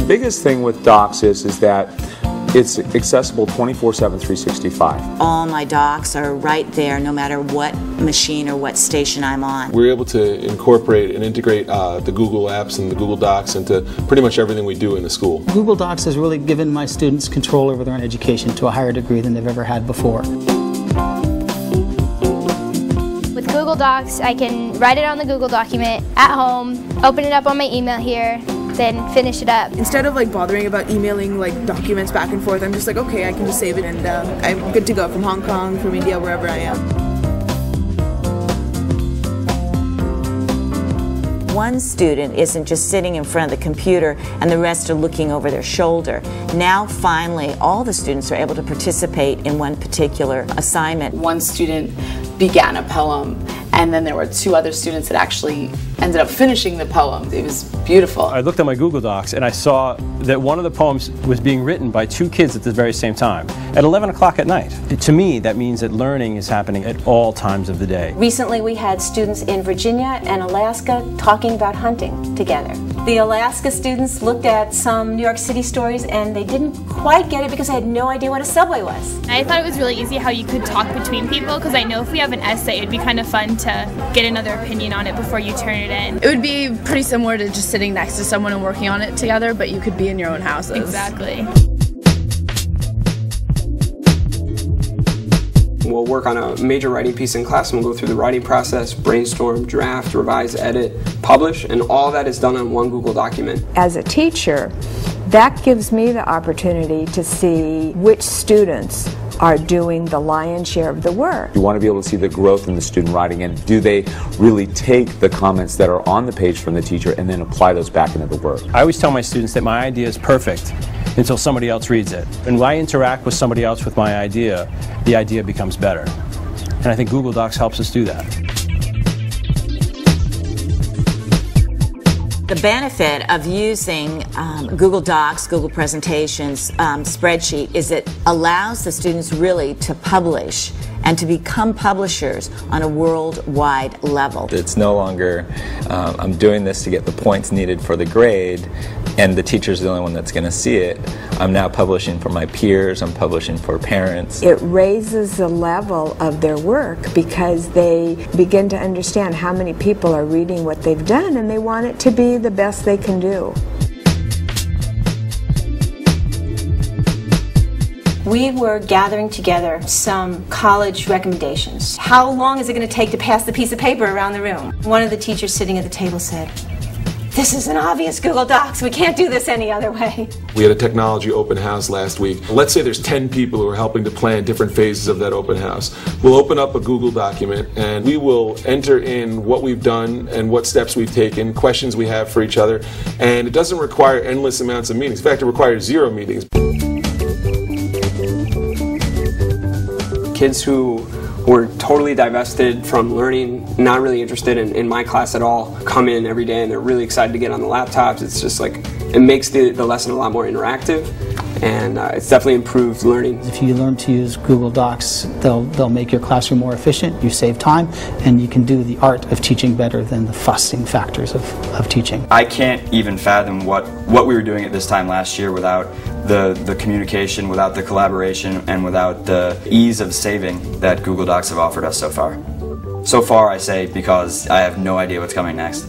The biggest thing with Docs is that it's accessible 24/7, 365. All my docs are right there no matter what machine or what station I'm on. We're able to incorporate and integrate the Google Apps and the Google Docs into pretty much everything we do in the school. Google Docs has really given my students control over their own education to a higher degree than they've ever had before. With Google Docs, I can write it on the Google document at home, open it up on my email here, then finish it up. Instead of bothering about emailing documents back and forth, I'm just okay, I can just save it and I'm good to go from Hong Kong, from India, wherever I am. One student isn't just sitting in front of the computer and the rest are looking over their shoulder. Now finally all the students are able to participate in one particular assignment. One student began a poem and then there were two other students that actually ended up finishing the poem. It was beautiful. I looked at my Google Docs and I saw that one of the poems was being written by two kids at the very same time, at 11 o'clock at night. To me, that means that learning is happening at all times of the day. Recently we had students in Virginia and Alaska talking about hunting together. The Alaska students looked at some New York City stories and they didn't quite get it because they had no idea what a subway was. I thought it was really easy how you could talk between people, because I know if we have an essay, it'd be kind of fun to get another opinion on it before you turn it in. It would be pretty similar to just sitting next to someone and working on it together, but you could be in your own houses. Exactly. We'll work on a major writing piece in class and we'll go through the writing process, brainstorm, draft, revise, edit, publish, and all that is done on one Google document. As a teacher, that gives me the opportunity to see which students are doing the lion's share of the work. You want to be able to see the growth in the student writing, and do they really take the comments that are on the page from the teacher and then apply those back into the work. I always tell my students that my idea is perfect until somebody else reads it. And when I interact with somebody else with my idea, the idea becomes better. And I think Google Docs helps us do that. The benefit of using Google Docs, Google Presentations, Spreadsheet is it allows the students really to publish and to become publishers on a worldwide level. It's no longer I'm doing this to get the points needed for the grade and the teacher's the only one that's going to see it. I'm now publishing for my peers, I'm publishing for parents. It raises the level of their work because they begin to understand how many people are reading what they've done and they want it to be the best they can do. We were gathering together some college recommendations. How long is it going to take to pass the piece of paper around the room? One of the teachers sitting at the table said, "This is an obvious Google Docs. We can't do this any other way." We had a technology open house last week. Let's say there's 10 people who are helping to plan different phases of that open house. We'll open up a Google document and we will enter in what we've done and what steps we've taken, questions we have for each other, and it doesn't require endless amounts of meetings. In fact, it requires 0 meetings. Kids who were totally divested from learning, not really interested in my class at all, come in every day and they're really excited to get on the laptops. It's just it makes the lesson a lot more interactive, and it's definitely improved learning. If you learn to use Google Docs, they'll make your classroom more efficient, you save time, and you can do the art of teaching better than the fussing factors of teaching. I can't even fathom what we were doing at this time last year without the communication, without the collaboration, and without the ease of saving that Google Docs have offered us so far. So far, I say, because I have no idea what's coming next.